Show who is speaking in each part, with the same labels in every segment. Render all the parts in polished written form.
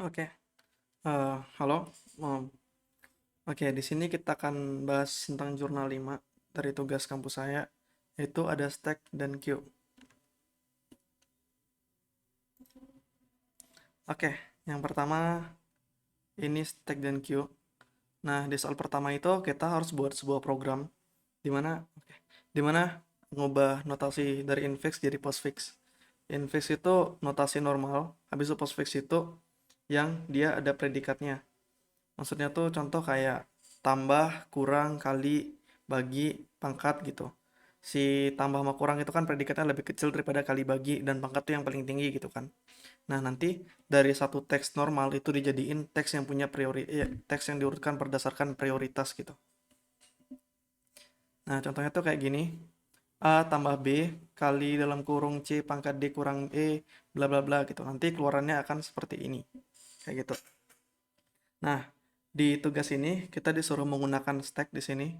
Speaker 1: Oke, halo. Em, Oke, di sini kita akan bahas tentang jurnal 5 dari tugas kampus saya, yaitu ada stack dan queue. Oke, yang pertama ini stack dan queue. Nah, di soal pertama itu kita harus buat sebuah program di mana di mana ngubah notasi dari infix jadi postfix. Infix itu notasi normal, habis itu postfix itu yang dia ada predikatnya. Maksudnya tuh contoh kayak tambah, kurang, kali, bagi, pangkat gitu. Si tambah sama kurang itu kan predikatnya lebih kecil daripada kali bagi dan pangkat tuh yang paling tinggi gitu kan. Nah, nanti dari satu teks normal itu dijadiin teks yang punya teks yang diurutkan berdasarkan prioritas gitu. Nah, contohnya tuh kayak gini. A tambah B kali dalam kurung C pangkat D kurang E bla bla bla gitu. Nanti keluarannya akan seperti ini. Kayak gitu. Nah, di tugas ini kita disuruh menggunakan stack di sini.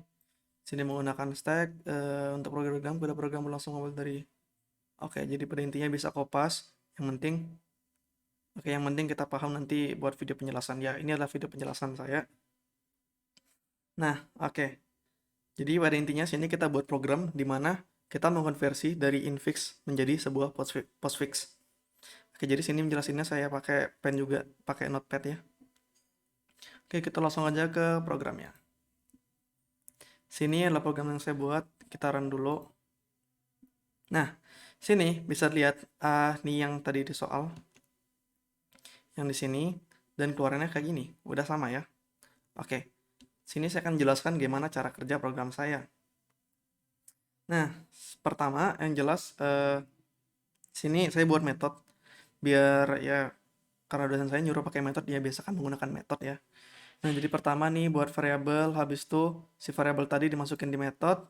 Speaker 1: Sini menggunakan stack untuk program pada program langsung ngambil dari. Oke, jadi pada intinya bisa kopas. Yang penting yang penting kita paham nanti buat video penjelasan ya. Ini adalah video penjelasan saya. Nah, oke. Jadi pada intinya sini kita buat program di mana kita mengkonversi dari infix menjadi sebuah postfix. Oke, jadi sini menjelasinnya saya pakai pen juga, pakai notepad ya. Oke, kita langsung aja ke programnya. Sini adalah program yang saya buat, kita run dulu. Nah, sini bisa lihat nih yang tadi di soal, yang di sini, dan keluarannya kayak gini. Udah sama ya. Oke, sini saya akan jelaskan gimana cara kerja program saya. Nah, pertama yang jelas, sini saya buat metode biar ya karena dosen saya nyuruh pakai metode ya biasakan menggunakan metode ya. Nah, jadi pertama nih buat variabel, habis itu si variabel tadi dimasukin di metode,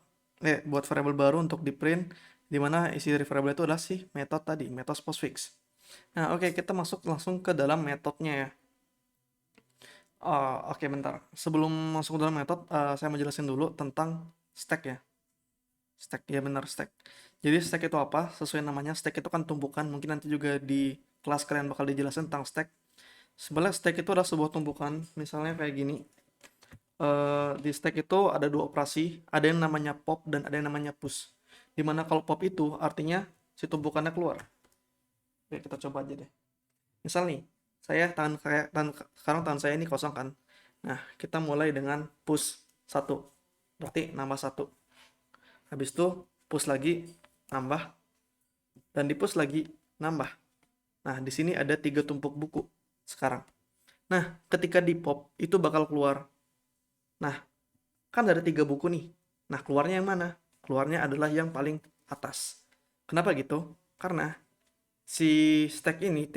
Speaker 1: buat variabel baru untuk di print, di mana isi dari variabel itu adalah si metode tadi, metode postfix. Nah, oke, kita masuk langsung ke dalam metodenya ya. Oh, oke, bentar. Sebelum masuk ke dalam metode, saya mau jelasin dulu tentang stack ya. Stack, ya benar stack. Jadi stack itu apa? Sesuai namanya, stack itu kan tumpukan. Mungkin nanti juga di kelas kalian bakal dijelasin tentang stack. Sebenarnya stack itu adalah sebuah tumpukan. Misalnya kayak gini. Di stack itu ada dua operasi, ada yang namanya pop dan ada yang namanya push. Dimana kalau pop itu artinya si tumpukannya keluar. Oke, kita coba aja deh. Misal nih, sekarang tangan saya ini kosong kan. Nah, kita mulai dengan push satu, berarti nambah satu. Habis itu push lagi, nambah, dan di push lagi, nambah. Nah, di sini ada tiga tumpuk buku sekarang. Nah, ketika di pop itu bakal keluar. Nah, kan ada tiga buku nih. Nah, keluarnya yang mana? Keluarnya adalah yang paling atas. Kenapa gitu? Karena si stack ini,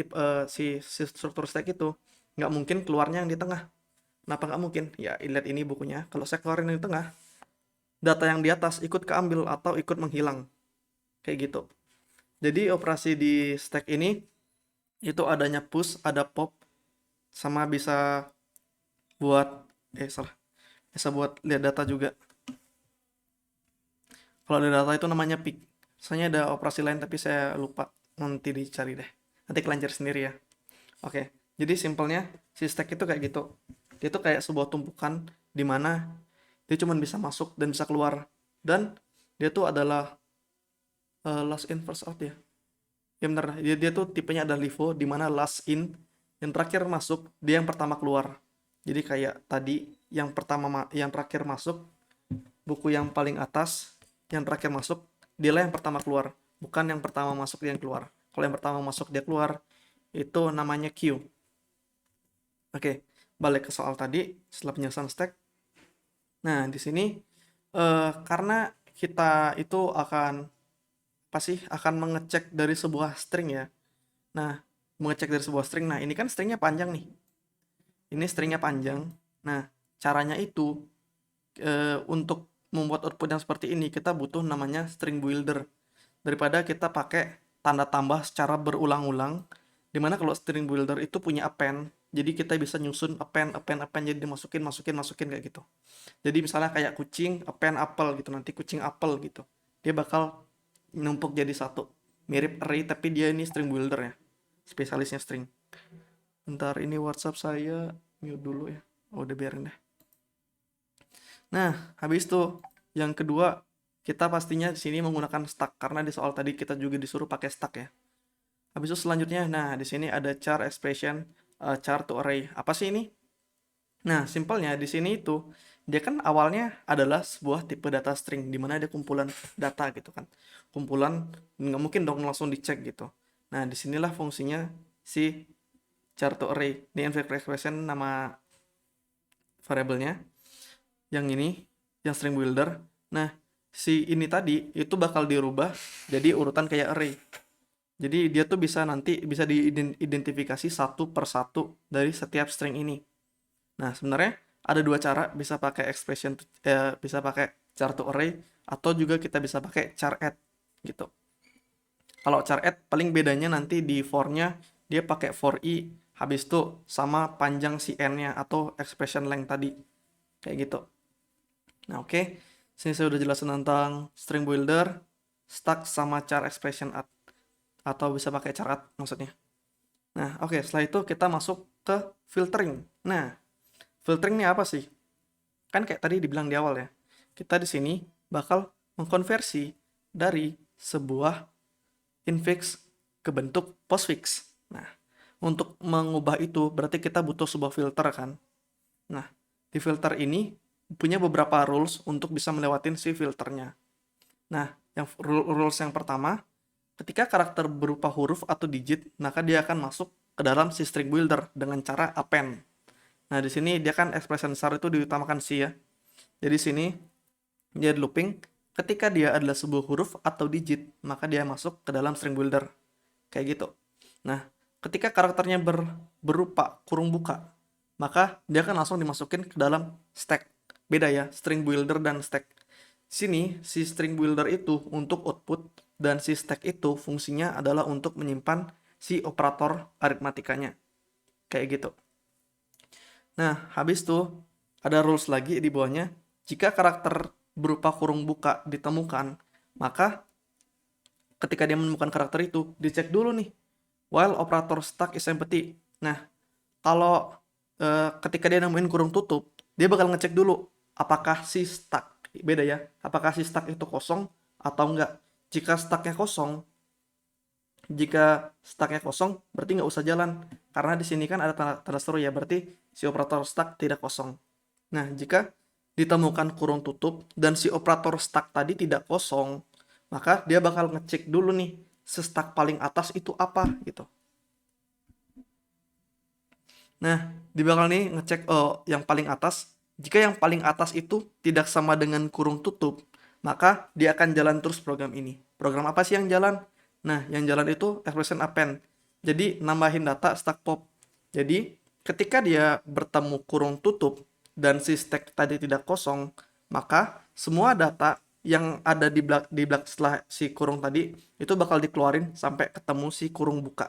Speaker 1: si struktur stack itu nggak mungkin keluarnya yang di tengah. Kenapa nggak mungkin? Ya, lihat ini bukunya. Kalau saya keluarin yang di tengah, data yang di atas ikut keambil atau ikut menghilang. Kayak gitu. Jadi operasi di stack ini itu adanya push, ada pop, sama bisa buat salah, bisa buat lihat data juga. Kalau ada data itu namanya pick. Soalnya ada operasi lain tapi saya lupa. Nanti dicari deh. Nanti kalian cari sendiri ya. Oke. Jadi simpelnya si stack itu kayak gitu. Dia tuh kayak sebuah tumpukan di mana dia cuma bisa masuk dan bisa keluar. Dan dia tuh adalah last in first out ya. Ya bener. Dia tuh tipenya ada LIFO di mana last in yang terakhir masuk, dia yang pertama keluar. Jadi kayak tadi yang terakhir masuk, buku yang paling atas yang terakhir masuk dialah yang pertama keluar, bukan yang pertama masuk dia yang keluar. Kalau yang pertama masuk dia keluar itu namanya queue. Oke, balik ke soal tadi setelah penjelasan stack. Nah, di sini karena kita itu akan mengecek dari sebuah string ya. Nah, mengecek dari sebuah string, nah ini kan stringnya panjang nih, ini stringnya panjang. Nah, caranya itu untuk membuat output yang seperti ini kita butuh namanya string builder daripada kita pakai tanda tambah secara berulang-ulang, dimana kalau string builder itu punya append, jadi kita bisa nyusun append jadi dimasukin masukin masukin kayak gitu. Jadi misalnya kayak kucing append apel gitu, nanti kucing apel gitu, dia bakal numpuk jadi satu, mirip array tapi dia ini string builder ya, spesialisnya string. Bentar, ini WhatsApp saya mute dulu ya. Oh, udah biarin deh. Nah, habis itu yang kedua, kita pastinya di sini menggunakan stack karena di soal tadi kita juga disuruh pakai stack ya. Habis itu selanjutnya, nah di sini ada char expression, char to array. Apa sih ini? Nah, simpelnya di sini itu dia kan awalnya adalah sebuah tipe data string di mana ada kumpulan data gitu kan. Kumpulan nggak mungkin dong langsung dicek gitu. Nah, disinilah fungsinya si char to array. Ini inverse expression nama variabelnya. Yang ini, yang string builder. Nah, si ini tadi itu bakal dirubah jadi urutan kayak array. Jadi dia tuh bisa nanti bisa diidentifikasi satu per satu dari setiap string ini. Nah, sebenarnya ada dua cara, bisa pakai expression, bisa pakai char to array, atau juga kita bisa pakai char add gitu. Kalau char add paling bedanya nanti di for-nya dia pakai for i, habis itu sama panjang si n-nya atau expression length tadi. Kayak gitu. Nah, oke. Sini saya udah jelasin tentang string builder, stack sama char expression add, atau bisa pakai char add maksudnya. Nah, oke, setelah itu kita masuk ke filtering. Nah, filtering ini apa sih? Kan kayak tadi dibilang di awal ya. Kita di sini bakal mengkonversi dari sebuah infix ke bentuk postfix. Nah, untuk mengubah itu berarti kita butuh sebuah filter kan. Nah, di filter ini punya beberapa rules untuk bisa melewatin si filternya. Nah, yang rules yang pertama, ketika karakter berupa huruf atau digit, maka dia akan masuk ke dalam si string builder dengan cara append. Nah, di sini dia kan expression besar itu diutamakan si ya. Jadi sini dia looping, ketika dia adalah sebuah huruf atau digit, maka dia masuk ke dalam string builder. Kayak gitu. Nah, ketika karakternya berupa kurung buka, maka dia akan langsung dimasukin ke dalam stack. Beda ya, string builder dan stack. Sini, si string builder itu untuk output, dan si stack itu fungsinya adalah untuk menyimpan si operator aritmatikanya. Kayak gitu. Nah, habis itu ada rules lagi di bawahnya. Jika karakter berupa kurung buka ditemukan, maka ketika dia menemukan karakter itu, dicek dulu nih. While operator stack is empty. Nah, kalau ketika dia nemuin kurung tutup, dia bakal ngecek dulu apakah si stack, beda ya, apakah si stack itu kosong atau enggak. Jika stacknya kosong, berarti nggak usah jalan. Karena di sini kan ada tanda seru ya, berarti si operator stack tidak kosong. Nah, jika ditemukan kurung tutup dan si operator stack tadi tidak kosong, maka dia bakal ngecek dulu nih, stack paling atas itu apa gitu. Nah, di bakal nih ngecek yang paling atas. Jika yang paling atas itu tidak sama dengan kurung tutup, maka dia akan jalan terus program ini. Program apa sih yang jalan? Nah, yang jalan itu expression append. Jadi, nambahin data stack pop. Jadi, ketika dia bertemu kurung tutup dan si stack tadi tidak kosong, maka semua data yang ada di belak setelah si kurung tadi itu bakal dikeluarin sampai ketemu si kurung buka.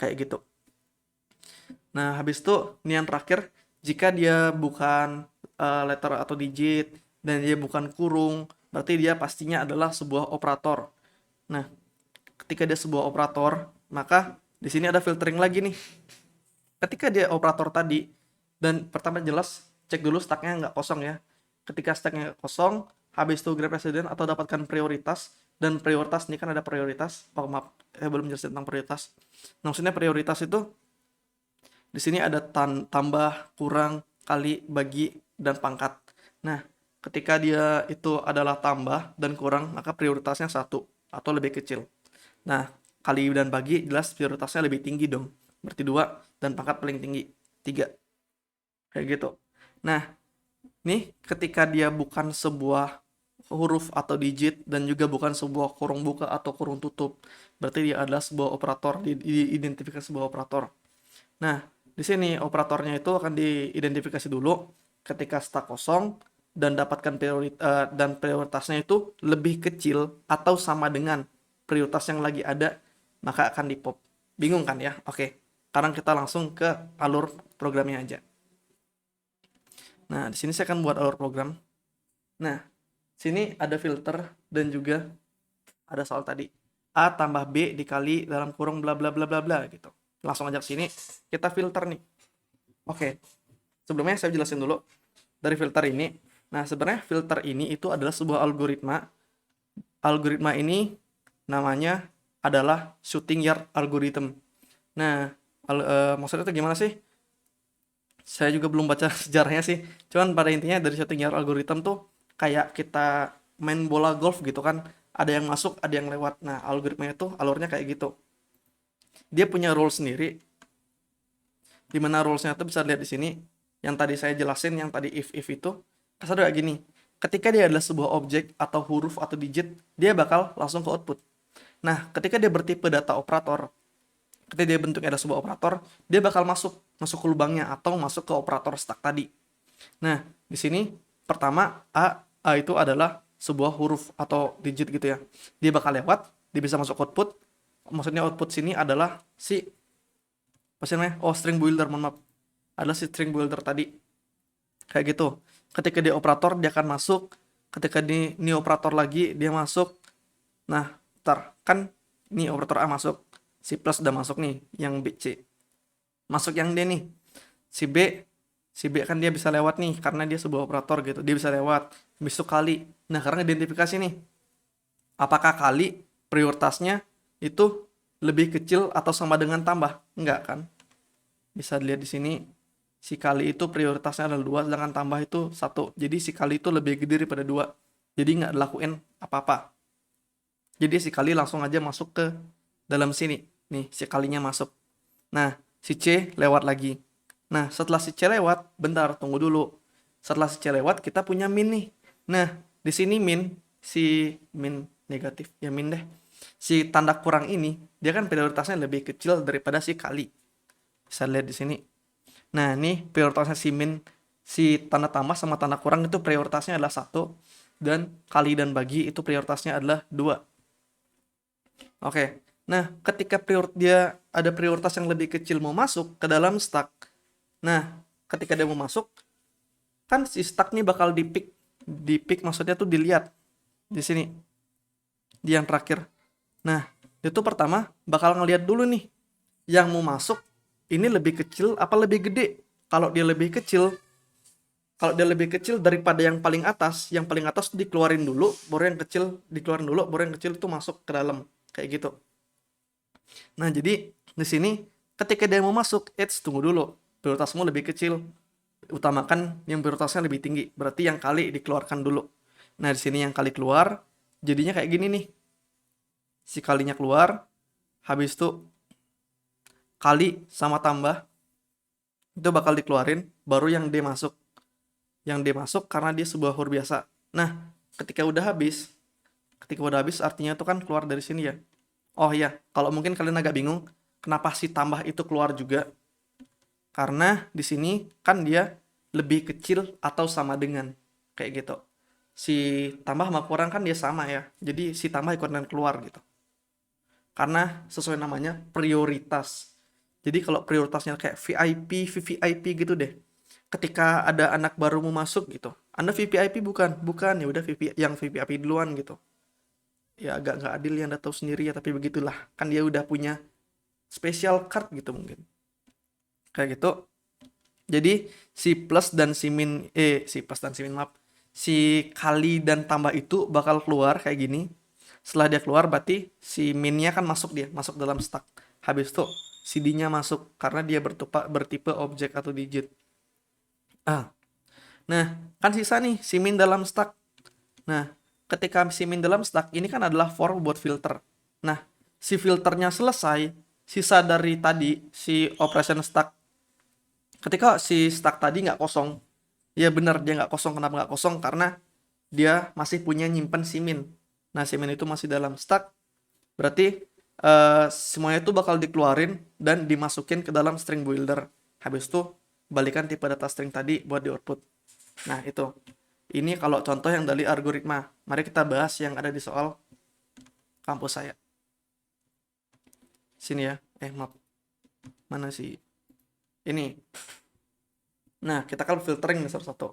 Speaker 1: Kayak gitu. Nah, habis itu ini yang terakhir, jika dia bukan letter atau digit dan dia bukan kurung, berarti dia pastinya adalah sebuah operator. Nah, ketika dia sebuah operator, maka di sini ada filtering lagi nih. Ketika dia operator tadi, dan pertama jelas cek dulu stacknya nggak kosong ya. Ketika stacknya kosong, habis itu grab resident atau dapatkan prioritas, dan prioritas ini kan ada prioritas. Oh maaf, belum jelasin tentang prioritas. Nah, maksudnya prioritas itu di sini ada tambah, kurang, kali, bagi, dan pangkat. Nah, ketika dia itu adalah tambah dan kurang, maka prioritasnya 1 atau lebih kecil. Nah, kali dan bagi jelas prioritasnya lebih tinggi dong. Berarti 2 dan pangkat paling tinggi 3. Kayak gitu. Nah, nih ketika dia bukan sebuah huruf atau digit dan juga bukan sebuah kurung buka atau kurung tutup, berarti dia adalah sebuah operator, diidentifikasi sebuah operator. Nah, di sini operatornya itu akan diidentifikasi dulu ketika stack kosong dan dapatkan dan prioritasnya itu lebih kecil atau sama dengan prioritas yang lagi ada, maka akan di pop. Bingung kan ya? Oke. Sekarang kita langsung ke alur programnya aja. Nah, di sini saya akan buat alur program. Nah, sini ada filter dan juga ada soal tadi. A tambah B dikali dalam kurung bla bla bla bla bla gitu. Langsung aja ke sini, kita filter nih. Oke, sebelumnya saya jelasin dulu dari filter ini. Nah, sebenarnya filter ini itu adalah sebuah algoritma. Algoritma ini namanya adalah shooting yard algorithm. Nah, maksudnya itu gimana sih? Saya juga belum baca sejarahnya sih. Cuman pada intinya dari shooting yard algorithm tuh kayak kita main bola golf gitu kan. Ada yang masuk, ada yang lewat. Nah, algoritmanya itu alurnya kayak gitu. Dia punya rule sendiri. Dimana rulesnya tuh bisa lihat di sini. Yang tadi saya jelasin, yang tadi if itu. Kasar kayak gini. Ketika dia adalah sebuah objek atau huruf atau digit, dia bakal langsung ke output. Nah, ketika dia bertipe data operator, ketika dia bentuknya adalah sebuah operator, dia bakal masuk ke lubangnya atau masuk ke operator stack tadi. Nah, di sini pertama A itu adalah sebuah huruf atau digit gitu ya. Dia bakal lewat, dia bisa masuk output. Maksudnya output sini adalah si apa sih namanya? Oh, string builder, mohon maaf. Adalah si string builder tadi. Kayak gitu. Ketika dia operator, dia akan masuk. Ketika ini operator lagi, dia masuk. Nah, ntar kan ini operator A masuk. Si plus udah masuk nih, yang B, C. Masuk yang D nih. Si B kan dia bisa lewat nih, karena dia sebuah operator gitu. Dia bisa lewat. Habis itu kali. Nah, karena identifikasi nih. Apakah kali prioritasnya itu lebih kecil atau sama dengan tambah? Enggak kan? Bisa dilihat di sini. Si kali itu prioritasnya adalah 2, sedangkan tambah itu 1. Jadi si kali itu lebih gede daripada 2. Jadi nggak dilakuin apa-apa. Jadi si kali langsung aja masuk ke dalam sini. Nih, si kalinya masuk. Nah, si C lewat lagi. Nah, setelah si C lewat, bentar, tunggu dulu. Setelah si C lewat, kita punya min nih. Nah, di sini min, si min negatif, ya min deh. Si tanda kurang ini, dia kan prioritasnya lebih kecil daripada si kali. Bisa lihat di sini. Nah, ini prioritasnya si min, si tanda tambah sama tanda kurang itu prioritasnya adalah 1, dan kali dan bagi itu prioritasnya adalah 2. Oke. Nah, ketika dia ada prioritas yang lebih kecil mau masuk ke dalam stack. Nah, ketika dia mau masuk, kan si stack nih bakal di-pick maksudnya tuh dilihat di sini. Di yang terakhir. Nah, itu pertama bakal ngelihat dulu nih yang mau masuk ini lebih kecil apa lebih gede. Kalau dia lebih kecil daripada yang paling atas dikeluarin dulu, baru yang kecil dikeluarin dulu, baru yang kecil itu masuk ke dalam kayak gitu. Nah, jadi di sini ketika dia mau masuk, tunggu dulu. Prioritasmu lebih kecil. Utamakan yang prioritasnya lebih tinggi. Berarti yang kali dikeluarkan dulu. Nah, di sini yang kali keluar, jadinya kayak gini nih. Si kalinya keluar, habis itu kali sama tambah itu bakal dikeluarin, baru yang D masuk. Yang D masuk karena dia sebuah huruf biasa. Nah, ketika udah habis artinya itu kan keluar dari sini ya. Oh iya, kalau mungkin kalian agak bingung, kenapa si tambah itu keluar juga? Karena di sini kan dia lebih kecil atau sama dengan kayak gitu. Si tambah sama kurang kan dia sama ya. Jadi si tambah ikutan keluar gitu. Karena sesuai namanya prioritas. Jadi kalau prioritasnya kayak VIP, VVIP gitu deh. Ketika ada anak baru mau masuk gitu. Anda VVIP bukan? Bukan, ya udah yang VVIP duluan gitu. Ya agak nggak adil ya, Anda tahu sendiri ya, tapi begitulah. Kan dia udah punya special card gitu mungkin. Kayak gitu. Jadi si plus dan si min maaf. Si kali dan tambah itu bakal keluar kayak gini. Setelah dia keluar berarti si minnya kan masuk dalam stack. Habis itu si D-nya masuk karena dia bertipe objek atau digit. Nah, kan sisa nih si min dalam stack. Nah, ketika si min dalam stack ini kan adalah for buat filter. Nah, si filternya selesai, sisa dari tadi si operation stack. Ketika si stack tadi nggak kosong, ya benar dia nggak kosong. Kenapa nggak kosong? Karena dia masih punya nyimpen si min. Nah, si min itu masih dalam stack. Berarti semuanya itu bakal dikeluarin dan dimasukin ke dalam string builder. Habis itu balikan tipe data string tadi buat di output. Nah, itu. Ini kalau contoh yang dari algoritma. Mari kita bahas yang ada di soal kampus saya. Sini ya. Maaf. Mana sih? Ini. Nah, kita kan filtering nih satu-satu.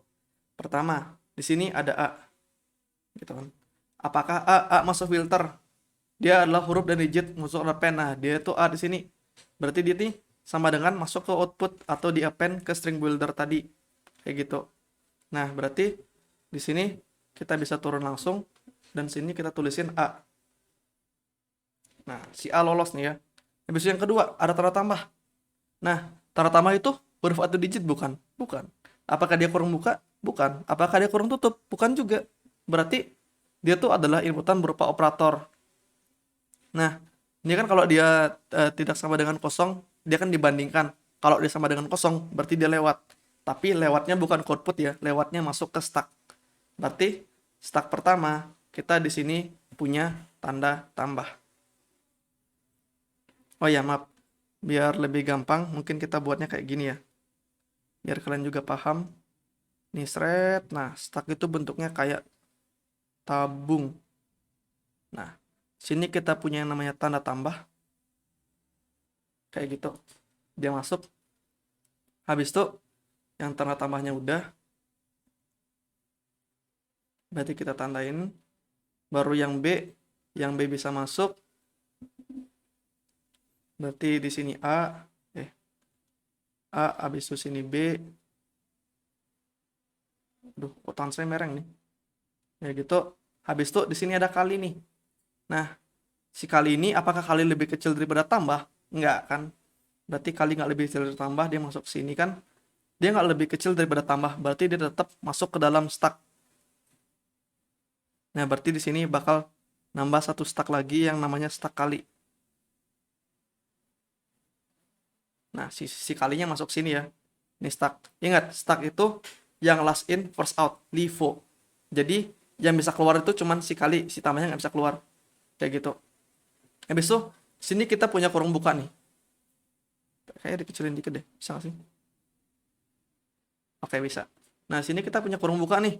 Speaker 1: Pertama, di sini ada A. Gitu kan. Apakah A masuk filter? Dia adalah huruf dan digit masuk ada pen. Nah, dia itu A di sini. Berarti dia nih sama dengan masuk ke output atau di append ke string builder tadi. Kayak gitu. Nah, berarti di sini kita bisa turun langsung dan sini kita tulisin A. Nah, si A lolos nih ya. Habis itu yang kedua, ada tanda tambah. Nah, tanda tambah itu huruf atau digit bukan? Bukan. Apakah dia kurung buka? Bukan. Apakah dia kurung tutup? Bukan juga. Berarti dia tuh adalah inputan berupa operator. Nah, ini kan kalau dia tidak sama dengan kosong, dia kan dibandingkan. Kalau dia sama dengan kosong, berarti dia lewat. Tapi lewatnya bukan ke output ya, lewatnya masuk ke stack. Berarti stack pertama kita di sini punya tanda tambah. Oh ya, maaf. Biar lebih gampang, mungkin kita buatnya kayak gini ya. Biar kalian juga paham. Nih, seret. Nah, stack itu bentuknya kayak tabung. Nah, sini kita punya yang namanya tanda tambah. Kayak gitu. Dia masuk. Habis itu, yang tanda tambahnya udah. Berarti kita tandain. Baru yang B bisa masuk. Berarti di sini A. A, habis itu sini B. Aduh, tangan saya mereng nih. Ya gitu. Habis itu di sini ada kali nih. Nah, si kali ini apakah kali lebih kecil daripada tambah? Enggak kan? Berarti kali nggak lebih kecil dari tambah, dia masuk sini kan? Dia nggak lebih kecil daripada tambah, berarti dia tetap masuk ke dalam stack. Nah, berarti di sini bakal nambah satu stack lagi yang namanya stack kali. Nah, si kalinya masuk sini ya. Ini stack. Ingat, stack itu yang last in, first out, LIFO. Jadi, yang bisa keluar itu cuman si kali, si tambahnya nggak bisa keluar. Kayak gitu. Habis itu, sini kita punya kurung buka nih. Kayaknya dikecilin dikit deh. Bisa nggak sih? Oke, bisa. Nah, sini kita punya kurung buka nih.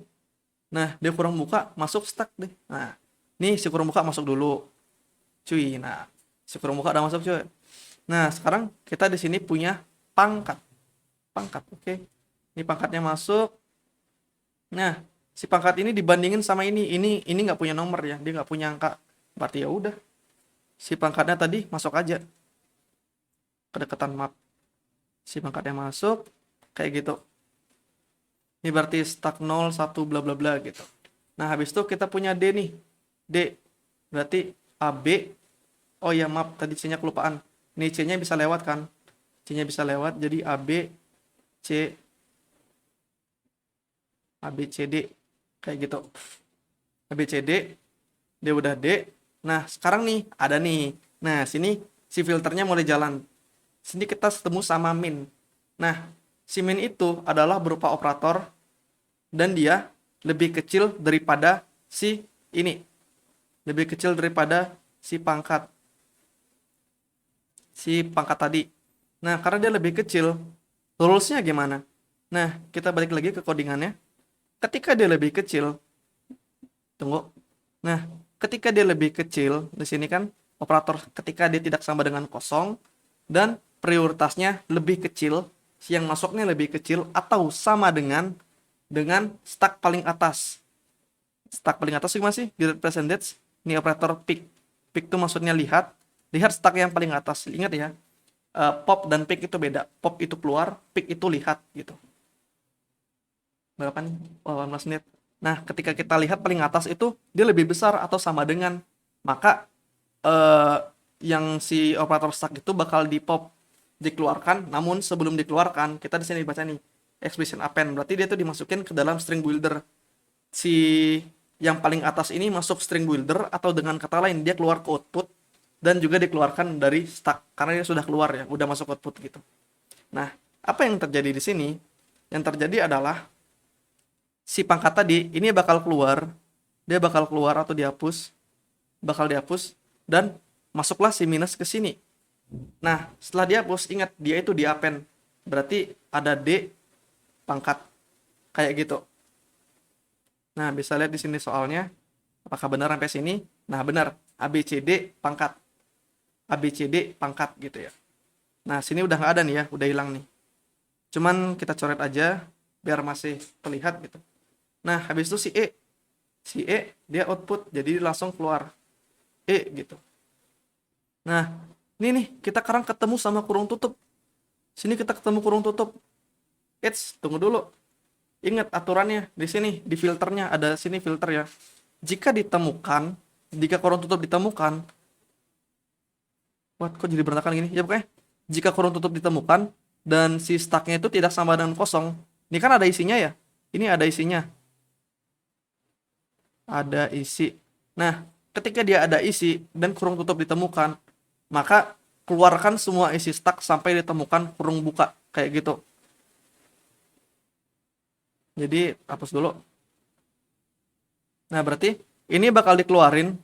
Speaker 1: Nah, dia kurung buka, masuk stack deh. Nah, nih si kurung buka masuk dulu. Cuy, nah. Si kurung buka udah masuk cuy. Nah, sekarang kita di sini punya pangkat. Pangkat, oke. Ini pangkatnya masuk. Nah, si pangkat ini dibandingin sama ini. Ini nggak punya nomor ya. Dia nggak punya angka. Berarti ya udah. Si pangkatnya tadi masuk aja. Kedekatan map. Si pangkatnya masuk. Kayak gitu. Ini berarti stack 0, 1, bla bla bla gitu. Nah, habis itu kita punya D nih. D. Berarti AB. Oh ya, maaf. Tadi C-nya kelupaan. Nih, C-nya bisa lewat kan? C-nya bisa lewat. Jadi AB, C, ABCD. Kayak gitu. ABCD. D udah D. Nah, sekarang nih, ada nih. Nah, sini si filternya mulai jalan. Sini kita ketemu sama min. Nah, si min itu adalah berupa operator dan dia lebih kecil daripada si ini. Lebih kecil daripada si pangkat. Si pangkat tadi. Nah, karena dia lebih kecil, rulesnya gimana? Nah, kita balik lagi ke codingannya. Ketika dia lebih kecil, tunggu. Nah, ketika dia lebih kecil, di sini kan operator ketika dia tidak sama dengan kosong dan prioritasnya lebih kecil, yang masuknya lebih kecil atau sama dengan stack paling atas. Stack paling atas gimana sih? Di percentage, ini operator pick. Pick itu maksudnya lihat stack yang paling atas. Ingat ya, pop dan pick itu beda. Pop itu keluar, pick itu lihat gitu. Berapa nih? 18 menit. Nah, ketika kita lihat paling atas itu dia lebih besar atau sama dengan, maka yang si operator stack itu bakal di pop, dikeluarkan. Namun sebelum dikeluarkan, kita di sini baca nih expression append. Berarti dia tuh dimasukin ke dalam string builder. Si yang paling atas ini masuk string builder atau dengan kata lain dia keluar ke output dan juga dikeluarkan dari stack karena dia sudah keluar ya, udah masuk output gitu. Nah, apa yang terjadi di sini? Yang terjadi adalah si pangkat tadi ini bakal keluar, dia bakal keluar atau dihapus, bakal dihapus dan masuklah si minus ke sini. Nah, setelah dihapus, ingat dia itu di append. Berarti ada D pangkat kayak gitu. Nah, bisa lihat di sini soalnya apakah benar sampai sini? Nah, benar. ABCD pangkat. ABCD pangkat gitu ya. Nah, sini udah nggak ada nih ya, udah hilang nih. Cuman kita coret aja biar masih terlihat gitu. Nah, habis itu si E. Si E dia output, jadi langsung keluar E gitu. Nah, Nih, kita sekarang ketemu sama kurung tutup. Sini kita ketemu kurung tutup. Eits, tunggu dulu. Ingat aturannya di sini, di filternya ada sini filter ya. Jika kurung tutup ditemukan, kok jadi berantakan gini? Ya pokoknya, jika kurung tutup ditemukan dan si stucknya itu tidak sama dengan kosong. Ini kan ada isinya ya. Ini ada isinya. Ada isi. Nah, ketika dia ada isi dan kurung tutup ditemukan, maka keluarkan semua isi stuck sampai ditemukan kurung buka. Kayak gitu. Jadi, hapus dulu. Nah, berarti ini bakal dikeluarin.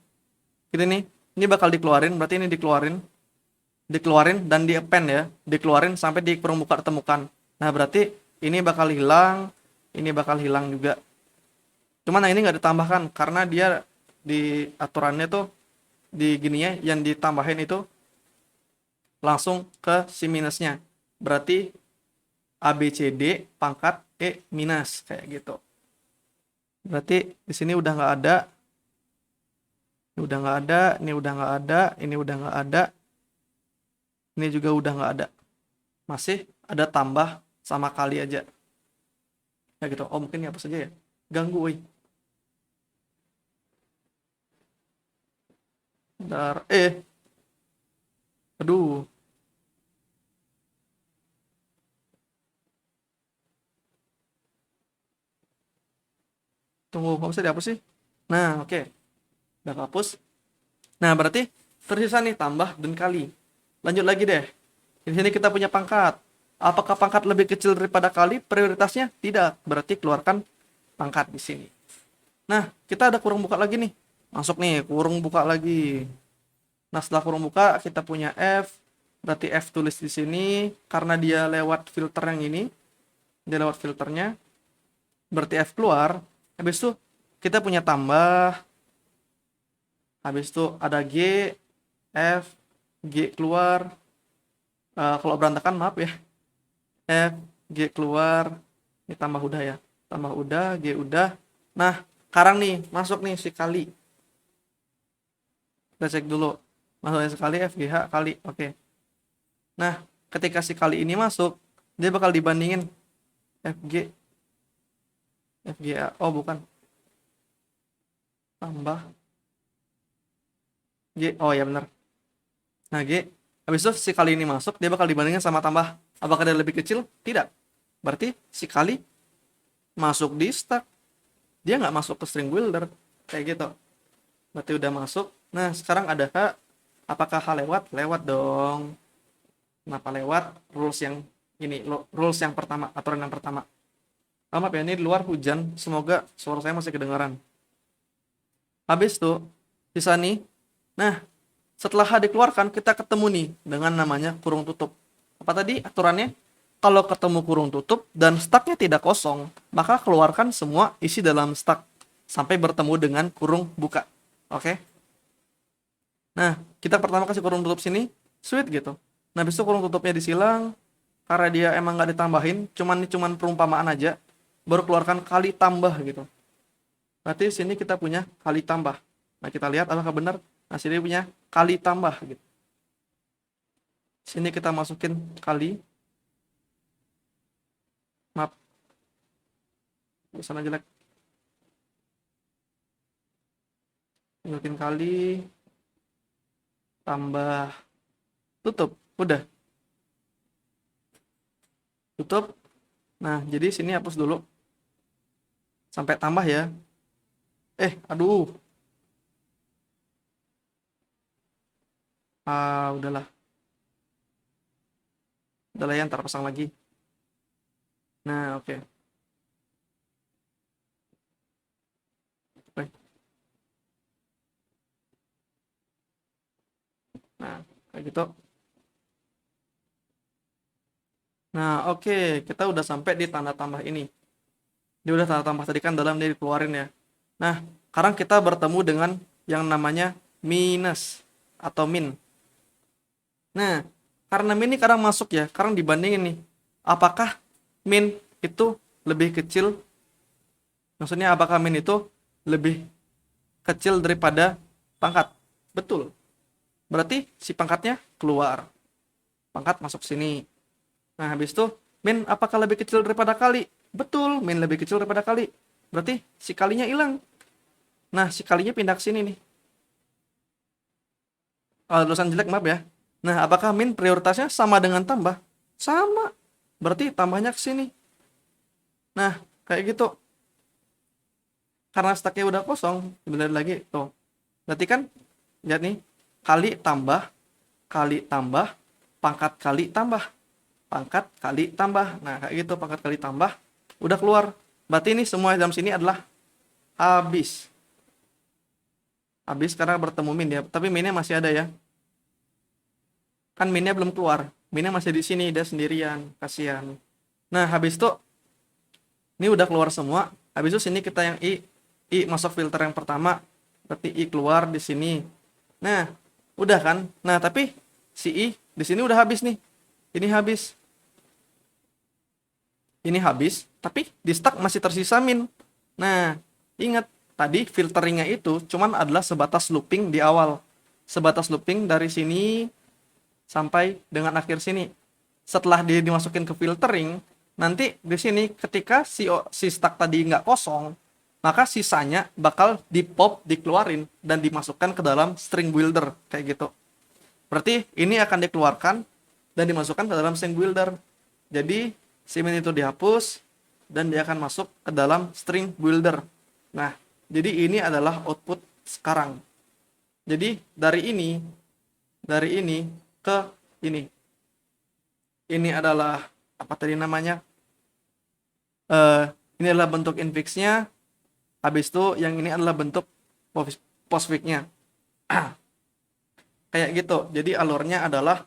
Speaker 1: Ini bakal dikeluarin, berarti ini dikeluarin dan di append ya, dikeluarin sampai di kurung buka ditemukan. Nah, berarti ini bakal hilang juga. Cuman yang ini nggak ditambahkan karena dia di aturannya tuh di gininya yang ditambahin itu langsung ke si minusnya. Berarti ABCD pangkat E minus kayak gitu. Berarti di sini udah nggak ada. Ini udah nggak ada, ini udah nggak ada, ini udah nggak ada. Ini juga udah nggak ada. Masih ada tambah sama kali aja. Ya gitu. Oh, mungkin ini apa saja ya? Ganggu, woi. Bentar. Aduh. Tunggu, kok bisa dihapus sih? Nah, oke. Udah hapus. Nah, berarti tersisa nih tambah dan kali. Lanjut lagi deh. Di sini kita punya pangkat. Apakah pangkat lebih kecil daripada kali? Prioritasnya tidak. Berarti keluarkan pangkat di sini. Nah, kita ada kurung buka lagi nih. Masuk nih, kurung buka lagi. Nah, setelah kurung buka, kita punya F. Berarti F tulis di sini. Karena dia lewat filter yang ini. Dia lewat filternya. Berarti F keluar. Habis itu, kita punya tambah. Habis itu ada G. F. G keluar. Kalau berantakan, maaf ya. F. G keluar. Ini tambah udah ya. Tambah udah, G udah. Nah, sekarang nih, masuk nih si kali. Kita cek dulu. Masuknya sekali FGH kali. Oke. Nah, ketika si kali ini masuk, dia bakal dibandingin FG FGA. Oh, bukan. Tambah G. Oh ya benar. Nah, G. Habis itu si kali ini masuk, dia bakal dibandingin sama tambah. Apakah dia lebih kecil? Tidak. Berarti si kali masuk di stack. Dia nggak masuk ke string builder. Kayak gitu. Berarti udah masuk. Nah, sekarang ada H. Apakah H lewat? Lewat dong. Kenapa lewat? Rules yang ini, rules yang pertama, aturan yang pertama. Maaf ya, ini di luar hujan. Semoga suara saya masih kedengaran. Habis itu, sisa nih. Nah, setelah H dikeluarkan, kita ketemu nih dengan namanya kurung tutup. Apa tadi aturannya? Kalau ketemu kurung tutup dan stucknya tidak kosong, maka keluarkan semua isi dalam stuck sampai bertemu dengan kurung buka. Oke? Nah, kita pertama kasih kurung tutup sini, sweet gitu. Nah, habis itu kurung tutupnya disilang, karena dia emang nggak ditambahin, cuman perumpamaan aja, baru keluarkan kali tambah gitu. Berarti sini kita punya kali tambah. Nah, kita lihat apakah benar. Nah, sini punya kali tambah gitu. Sini kita masukin kali. Maaf. Sana jelek. Masukin kali. Tambah. Tutup. Udah. Tutup. Nah, jadi sini hapus dulu. Sampai tambah ya. Aduh. Udahlah. Udahlah ya, ntar pasang lagi. Nah, oke. Nah, kayak gitu. Nah, oke. Kita udah sampai di tanda tambah ini. Dia udah tanda tambah tadi kan dalam dia dikeluarin ya. Nah, sekarang kita bertemu dengan yang namanya minus atau min. Nah, karena min ini kadang masuk ya, sekarang dibandingin nih. Apakah min itu lebih kecil? Maksudnya apakah min itu lebih kecil daripada pangkat? Betul. berarti si pangkatnya keluar. Pangkat masuk sini. Nah, habis itu min apakah lebih kecil daripada kali? Betul, min lebih kecil daripada kali. Berarti si kalinya hilang. Nah, si kalinya pindah ke sini nih. Tulisan jelek, maaf ya. Nah, apakah min prioritasnya sama dengan tambah? Sama. Berarti tambahnya ke sini. Nah, kayak gitu. Karena stacknya udah kosong, sebentar lagi tuh. Berarti kan lihat nih, kali tambah, pangkat kali tambah, pangkat kali tambah. Nah, kayak gitu, pangkat kali tambah udah keluar. Berarti ini semua dalam sini adalah habis. Habis karena bertemu min ya, tapi minnya masih ada ya. Kan minnya belum keluar. Minnya masih di sini, dia sendirian, kasihan. Nah, habis itu ini udah keluar semua. Habis itu sini kita yang I masuk filter yang pertama, berarti I keluar di sini. Nah, udah kan? Nah, tapi si I di sini udah habis nih. Ini habis. Ini habis, tapi di stack masih tersisa min. Nah, ingat tadi filteringnya itu cuman adalah sebatas looping di awal. Sebatas looping dari sini sampai dengan akhir sini. Setelah dia dimasukin ke filtering, nanti di sini ketika si stack tadi nggak kosong, maka sisanya bakal dikeluarin dan dimasukkan ke dalam string builder kayak gitu. Berarti ini akan dikeluarkan dan dimasukkan ke dalam string builder. Jadi si min itu dihapus dan dia akan masuk ke dalam string builder. Nah, jadi ini adalah output sekarang. Jadi dari ini ke ini. Ini adalah apa tadi namanya? Ini adalah bentuk infix-nya. Habis itu yang ini adalah bentuk postfix-nya. Kayak gitu. Jadi alurnya adalah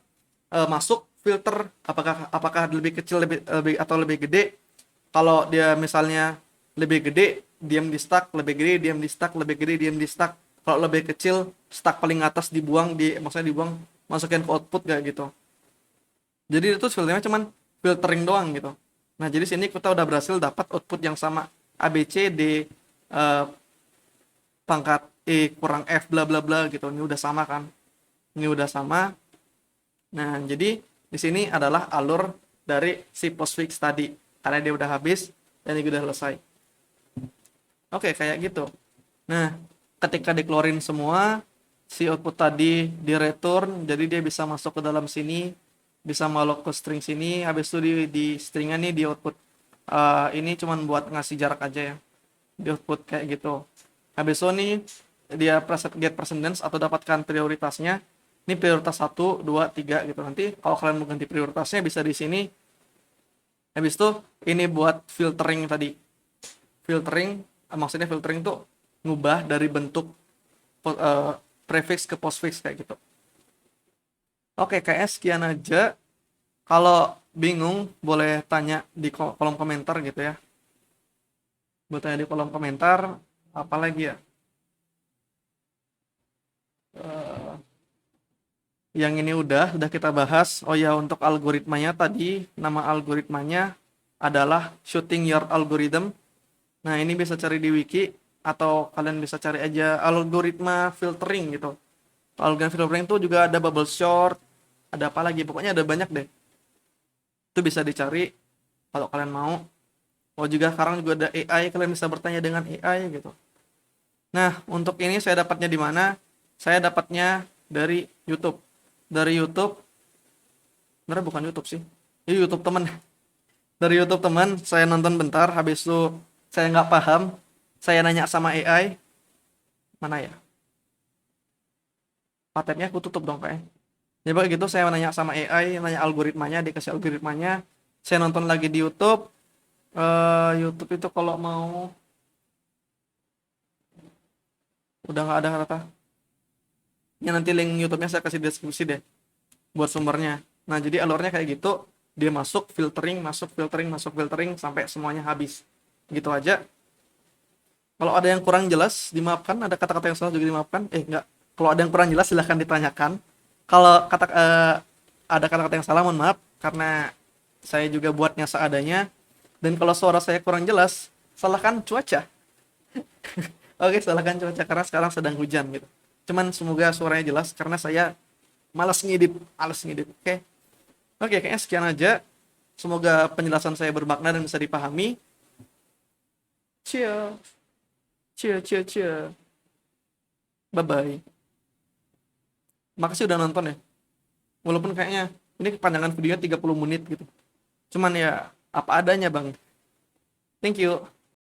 Speaker 1: masuk filter apakah lebih kecil lebih atau lebih gede. Kalau dia misalnya lebih gede diam di stack, lebih gede diam di stack, lebih gede diam di stack. Kalau lebih kecil stack paling atas dibuang, maksudnya dibuang, masukin ke output kayak gitu. Jadi itu filternya cuman filtering doang gitu. Nah, jadi sini kita udah berhasil dapat output yang sama, A B C D pangkat E kurang F bla bla bla gitu. Ini udah sama kan? Ini udah sama. Nah, jadi di sini adalah alur dari si postfix tadi karena dia udah habis dan ini udah selesai. Oke, kayak gitu. Nah, ketika dikeluarin semua, si output tadi di return, jadi dia bisa masuk ke dalam sini, bisa malok ke string sini, habis itu di stringnya nih di output ini cuman buat ngasih jarak aja ya, di output kayak gitu. Habis itu nih dia get precedence atau dapatkan prioritasnya. Ini prioritas 1, 2, 3 gitu. Nanti kalau kalian mau ganti prioritasnya bisa di sini. Habis itu ini buat filtering tadi. Filtering, maksudnya filtering tuh ngubah dari bentuk prefix ke postfix kayak gitu. Oke, kayaknya sekian aja. Kalau bingung boleh tanya di kolom komentar gitu ya. Boleh tanya di kolom komentar. Apa lagi ya? Yang ini udah kita bahas. Oh ya, untuk algoritmanya tadi, nama algoritmanya adalah shooting your algorithm. Nah, ini bisa cari di wiki atau kalian bisa cari aja algoritma filtering gitu. Algoritma filtering itu juga ada bubble sort, ada apa lagi? Pokoknya ada banyak deh. Itu bisa dicari kalau kalian mau. Oh, juga sekarang juga ada AI, kalian bisa bertanya dengan AI gitu. Nah, untuk ini saya dapatnya di mana? Saya dapatnya dari YouTube. Dari YouTube, sebenarnya bukan YouTube sih, ini YouTube teman. Dari YouTube teman, saya nonton bentar, habis itu saya nggak paham, saya nanya sama AI, mana ya? Patennya aku tutup dong kayaknya. Ya begitu, saya nanya sama AI, nanya algoritmanya, dikasih algoritmanya, saya nonton lagi di YouTube. YouTube itu kalau mau udah nggak ada kata. Ya nanti link YouTube-nya saya kasih deskripsi deh buat sumbernya. Nah, jadi alurnya kayak gitu, dia masuk filtering sampai semuanya habis. Gitu aja. Kalau ada yang kurang jelas dimaafkan, ada kata-kata yang salah juga dimaafkan. Enggak. Kalau ada yang kurang jelas silahkan ditanyakan. Kalau ada kata-kata yang salah mohon maaf karena saya juga buatnya seadanya. Dan kalau suara saya kurang jelas, salahkan cuaca. Oke, salahkan cuaca karena sekarang sedang hujan gitu. Cuman semoga suaranya jelas karena saya Males ngedit. Oke. Oke, kayaknya sekian aja. Semoga penjelasan saya bermakna dan bisa dipahami. Chill, chill, chill, chill. Bye bye. Makasih udah nonton ya. Walaupun kayaknya ini kepanjangan videonya 30 menit gitu. Cuman ya apa adanya, Bang. Thank you.